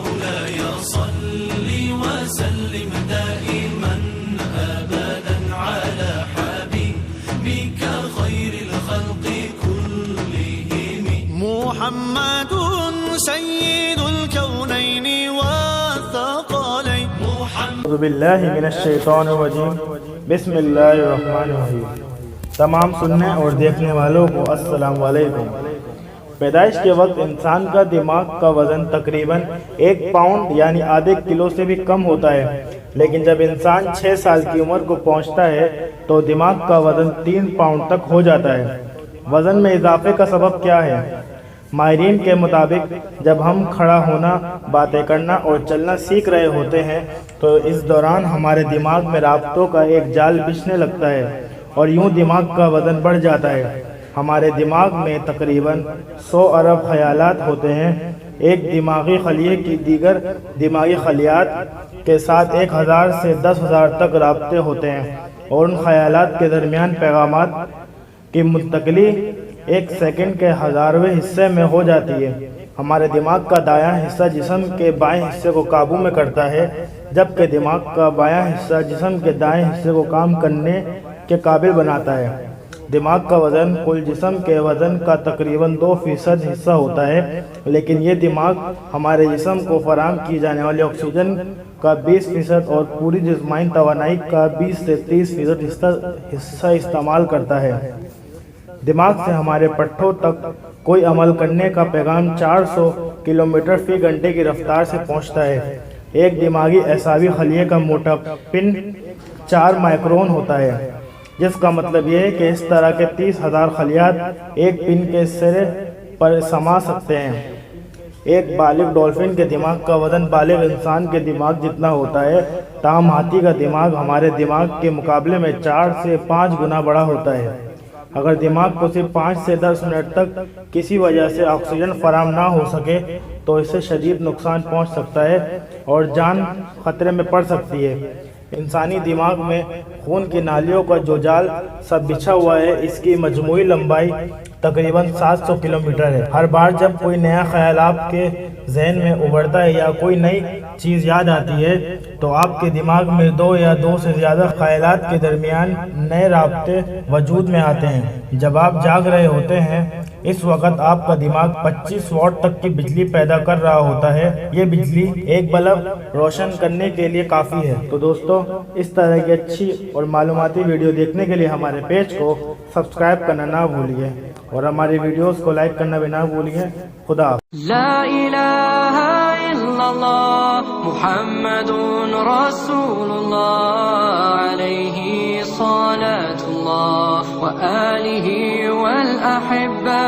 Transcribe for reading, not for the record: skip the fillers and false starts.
مولاي صل وسلم دائما أبدا على حبيبك خير الخلق كلهم محمد سيد الكونين والثقلين. اعوذ باللہ من الشیطان الرجیم، بسم اللہ الرحمن الرحیم۔ تمام سننے اور دیکھنے والوں کو السلام علیکم۔ پیدائش کے وقت انسان کا دماغ کا وزن تقریباً 1 پاؤنڈ یعنی آدھے کلو سے بھی کم ہوتا ہے، لیکن جب انسان 6 سال کی عمر کو پہنچتا ہے تو دماغ کا وزن 3 پاؤنڈ تک ہو جاتا ہے۔ وزن میں اضافے کا سبب کیا ہے؟ ماہرین کے مطابق جب ہم کھڑا ہونا، باتیں کرنا اور چلنا سیکھ رہے ہوتے ہیں تو اس دوران ہمارے دماغ میں رابطوں کا ایک جال بچھنے لگتا ہے اور یوں دماغ کا وزن بڑھ جاتا ہے۔ ہمارے دماغ میں تقریباً 100 ارب خیالات ہوتے ہیں۔ ایک دماغی خلیے کی دیگر دماغی خلیات کے ساتھ 1000 سے 10,000 تک رابطے ہوتے ہیں اور ان خیالات کے درمیان پیغامات کی منتقلی 1 سیکنڈ کے 1000ویں حصے میں ہو جاتی ہے۔ ہمارے دماغ کا دایاں حصہ جسم کے بائیں حصے کو قابو میں کرتا ہے، جبکہ دماغ کا بایاں حصہ جسم کے دائیں حصے کو کام کرنے کے قابل بناتا ہے۔ دماغ کا وزن کل جسم کے وزن کا تقریباً 2% حصہ ہوتا ہے، لیکن یہ دماغ ہمارے جسم کو فراہم کی جانے والی آکسیجن کا 20% اور پوری جسمانی توانائی کا 20 سے 30% حصہ استعمال کرتا ہے۔ دماغ سے ہمارے پٹھوں تک کوئی عمل کرنے کا پیغام 400 کلومیٹر فی گھنٹے کی رفتار سے پہنچتا ہے۔ ایک دماغی اعصابی خلیے کا موٹا پن 4 مائکرون ہوتا ہے، جس کا مطلب یہ ہے کہ اس طرح کے 30,000 خلیات ایک پن کے سرے پر سما سکتے ہیں۔ ایک بالغ ڈولفن کے دماغ کا وزن بالغ انسان کے دماغ جتنا ہوتا ہے، تاہم ہاتھی کا دماغ ہمارے دماغ کے مقابلے میں 4 سے 5 گنا بڑا ہوتا ہے۔ اگر دماغ کو صرف 5 سے 10 منٹ تک کسی وجہ سے آکسیجن فراہم نہ ہو سکے تو اس سے شدید نقصان پہنچ سکتا ہے اور جان خطرے میں پڑ سکتی ہے۔ انسانی دماغ میں خون کی نالیوں کا جو جال سب بچھا ہوا ہے، اس کی مجموعی لمبائی تقریباً 700 کلومیٹر ہے۔ ہر بار جب کوئی نیا خیال آپ کے ذہن میں ابھرتا ہے یا کوئی نئی چیز یاد آتی ہے تو آپ کے دماغ میں 2 یا 2 سے زیادہ خیالات کے درمیان نئے رابطے وجود میں آتے ہیں۔ جب آپ جاگ رہے ہوتے ہیں اس وقت آپ کا دماغ 25 واٹ تک کی بجلی پیدا کر رہا ہوتا ہے۔ یہ بجلی ایک بلب روشن کرنے کے لیے کافی ہے۔ تو دوستو، اس طرح کی اچھی اور معلوماتی ویڈیو دیکھنے کے لیے ہمارے پیج کو سبسکرائب کرنا نہ بھولیے اور ہماری ویڈیوز کو لائک کرنا بھی نہ بھولیے۔ خدا حافظ۔ لا الہ الا اللہ محمد رسول اللہ علیہ صلاة اللہ وآلہ والأحبہ